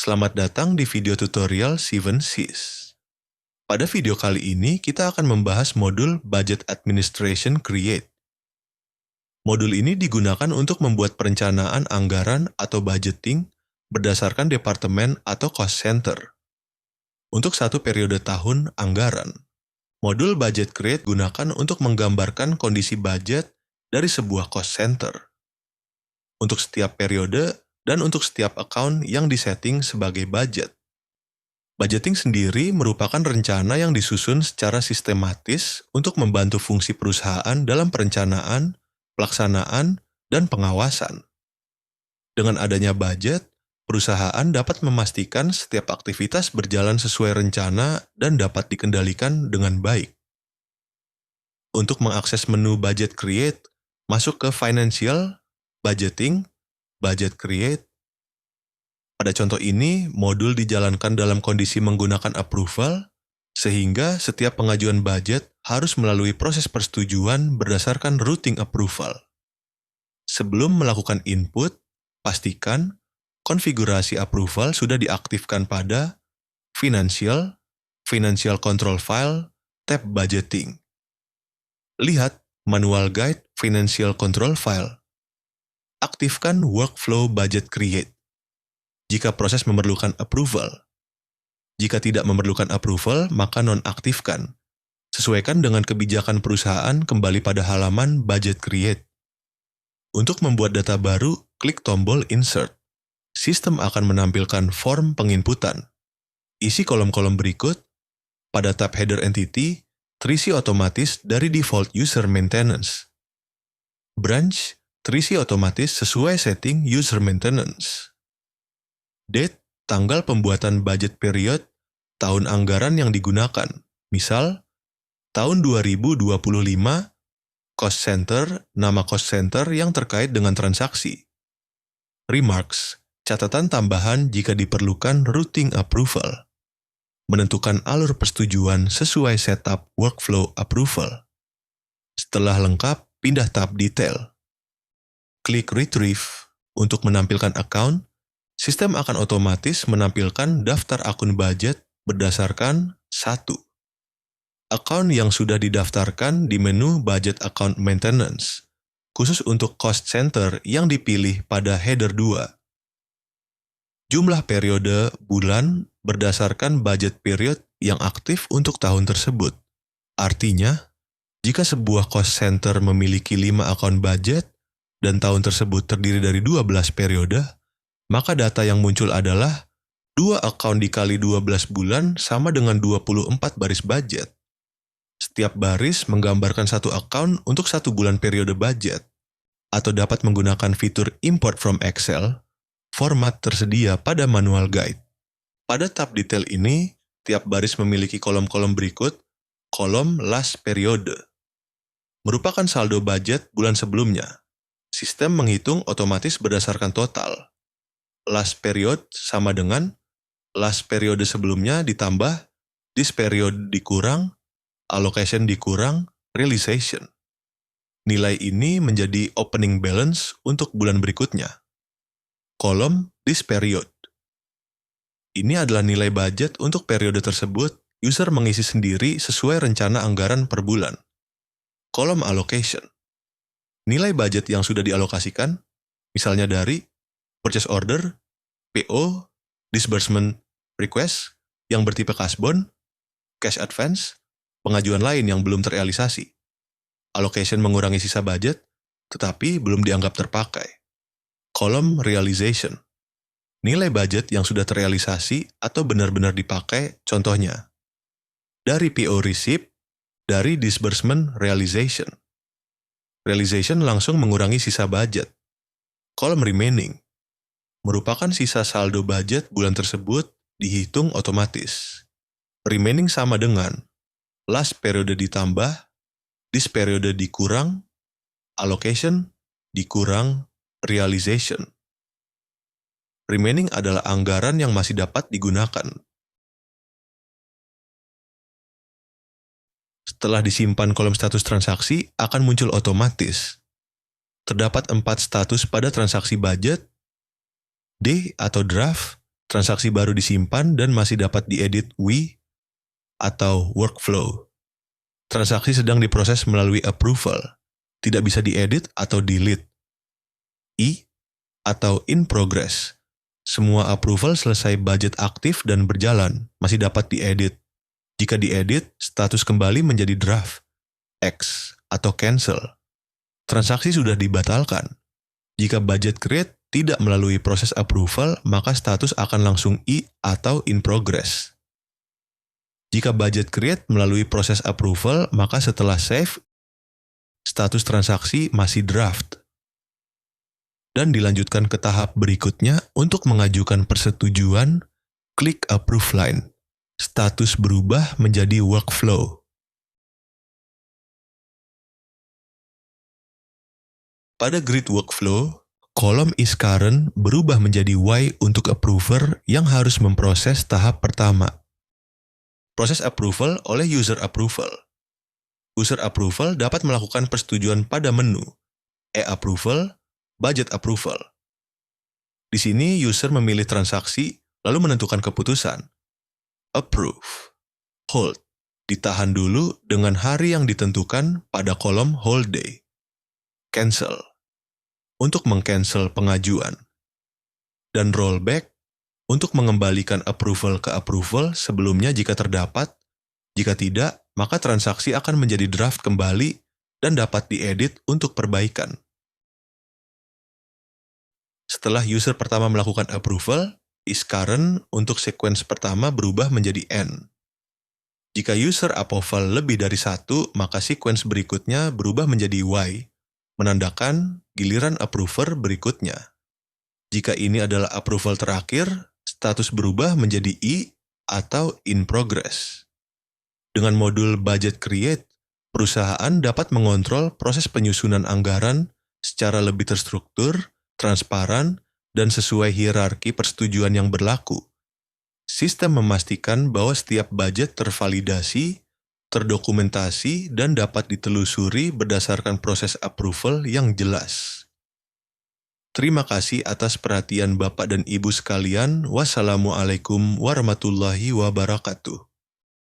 Selamat datang di video tutorial 7Cs. Pada video kali ini, kita akan membahas modul Budget Administration Create. Modul ini digunakan untuk membuat perencanaan anggaran atau budgeting berdasarkan departemen atau cost center. Untuk satu periode tahun anggaran, modul Budget Create gunakan untuk menggambarkan kondisi budget dari sebuah cost center. Untuk setiap periode, dan untuk setiap account yang disetting sebagai budget. Budgeting sendiri merupakan rencana yang disusun secara sistematis untuk membantu fungsi perusahaan dalam perencanaan, pelaksanaan, dan pengawasan. Dengan adanya budget, perusahaan dapat memastikan setiap aktivitas berjalan sesuai rencana dan dapat dikendalikan dengan baik. Untuk mengakses menu Budget Create, masuk ke Financial, Budgeting, Budget Create. Pada contoh ini, modul dijalankan dalam kondisi menggunakan approval, sehingga setiap pengajuan budget harus melalui proses persetujuan berdasarkan routing approval. Sebelum melakukan input, pastikan konfigurasi approval sudah diaktifkan pada Financial, Financial Control File, tab Budgeting. Lihat Manual Guide Financial Control File. Aktifkan Workflow Budget Create jika proses memerlukan approval. Jika tidak memerlukan approval, maka nonaktifkan. Sesuaikan dengan kebijakan perusahaan kembali pada halaman Budget Create. Untuk membuat data baru, klik tombol Insert. Sistem akan menampilkan form penginputan. Isi kolom-kolom berikut. Pada tab Header Entity, terisi otomatis dari default user maintenance. Branch terisi otomatis sesuai setting user maintenance. Date, tanggal pembuatan budget period, tahun anggaran yang digunakan. Misal, tahun 2025, cost center, nama cost center yang terkait dengan transaksi. Remarks, catatan tambahan jika diperlukan routing approval. Menentukan alur persetujuan sesuai setup workflow approval. Setelah lengkap, pindah tab Detail. Klik Retrieve untuk menampilkan account. Sistem akan otomatis menampilkan daftar akun budget berdasarkan 1. Account yang sudah didaftarkan di menu Budget Account Maintenance, khusus untuk cost center yang dipilih pada header 2. Jumlah periode bulan berdasarkan budget period yang aktif untuk tahun tersebut. Artinya, jika sebuah cost center memiliki 5 account budget, dan tahun tersebut terdiri dari 12 periode, maka data yang muncul adalah 2 account dikali 12 bulan sama dengan 24 baris budget. Setiap baris menggambarkan satu account untuk 1 bulan periode budget, atau dapat menggunakan fitur Import from Excel, format tersedia pada Manual Guide. Pada tab Detail ini, tiap baris memiliki kolom-kolom berikut, kolom last periode. Merupakan saldo budget bulan sebelumnya. Sistem menghitung otomatis berdasarkan total. Last period sama dengan last periode sebelumnya ditambah this period dikurang, allocation dikurang, realization. Nilai ini menjadi opening balance untuk bulan berikutnya. Kolom this period. Ini adalah nilai budget untuk periode tersebut, user mengisi sendiri sesuai rencana anggaran per bulan. Kolom allocation. Nilai budget yang sudah dialokasikan, misalnya dari purchase order, PO, disbursement request yang bertipe kasbon, cash advance, pengajuan lain yang belum terrealisasi. Allocation mengurangi sisa budget, tetapi belum dianggap terpakai. Kolom realization. Nilai budget yang sudah terrealisasi atau benar-benar dipakai, contohnya dari PO receipt, dari disbursement realization. Realization langsung mengurangi sisa budget. Kolom remaining merupakan sisa saldo budget bulan tersebut dihitung otomatis. Remaining sama dengan last periode ditambah, this periode dikurang, allocation dikurang, realization. Remaining adalah anggaran yang masih dapat digunakan. Setelah disimpan kolom status transaksi akan muncul otomatis. Terdapat 4 status pada transaksi budget, D atau draft, Transaksi baru disimpan dan masih dapat diedit W atau workflow. Transaksi sedang diproses melalui approval, tidak bisa diedit atau delete. I atau in progress. Semua approval selesai budget aktif dan berjalan, masih dapat diedit. Jika diedit, status kembali menjadi draft, X, atau cancel. Transaksi sudah dibatalkan. Jika budget create tidak melalui proses approval, maka status akan langsung I atau in progress. Jika budget create melalui proses approval, maka setelah save, status transaksi masih draft. Dan dilanjutkan ke tahap berikutnya untuk mengajukan persetujuan, klik approve line. Status berubah menjadi workflow. Pada grid workflow, kolom is current berubah menjadi Y untuk approver yang harus memproses tahap pertama. Proses approval oleh user approval. User approval dapat melakukan persetujuan pada menu e-approval, budget approval. Di sini user memilih transaksi lalu menentukan keputusan. Approve, hold, ditahan dulu dengan hari yang ditentukan pada kolom hold day. Cancel, untuk meng-cancel pengajuan. Dan rollback, untuk mengembalikan approval ke approval sebelumnya jika terdapat. Jika tidak, maka transaksi akan menjadi draft kembali dan dapat diedit untuk perbaikan. Setelah user pertama melakukan approval, is current untuk sequence pertama berubah menjadi N. Jika user approval lebih dari 1, maka sequence berikutnya berubah menjadi Y, menandakan giliran approver berikutnya. Jika ini adalah approval terakhir, status berubah menjadi I atau in progress. Dengan modul budget create, perusahaan dapat mengontrol proses penyusunan anggaran secara lebih terstruktur, transparan, dan sesuai hierarki persetujuan yang berlaku. Sistem memastikan bahwa setiap budget tervalidasi, terdokumentasi, dan dapat ditelusuri berdasarkan proses approval yang jelas. Terima kasih atas perhatian Bapak dan Ibu sekalian. Wassalamualaikum warahmatullahi wabarakatuh.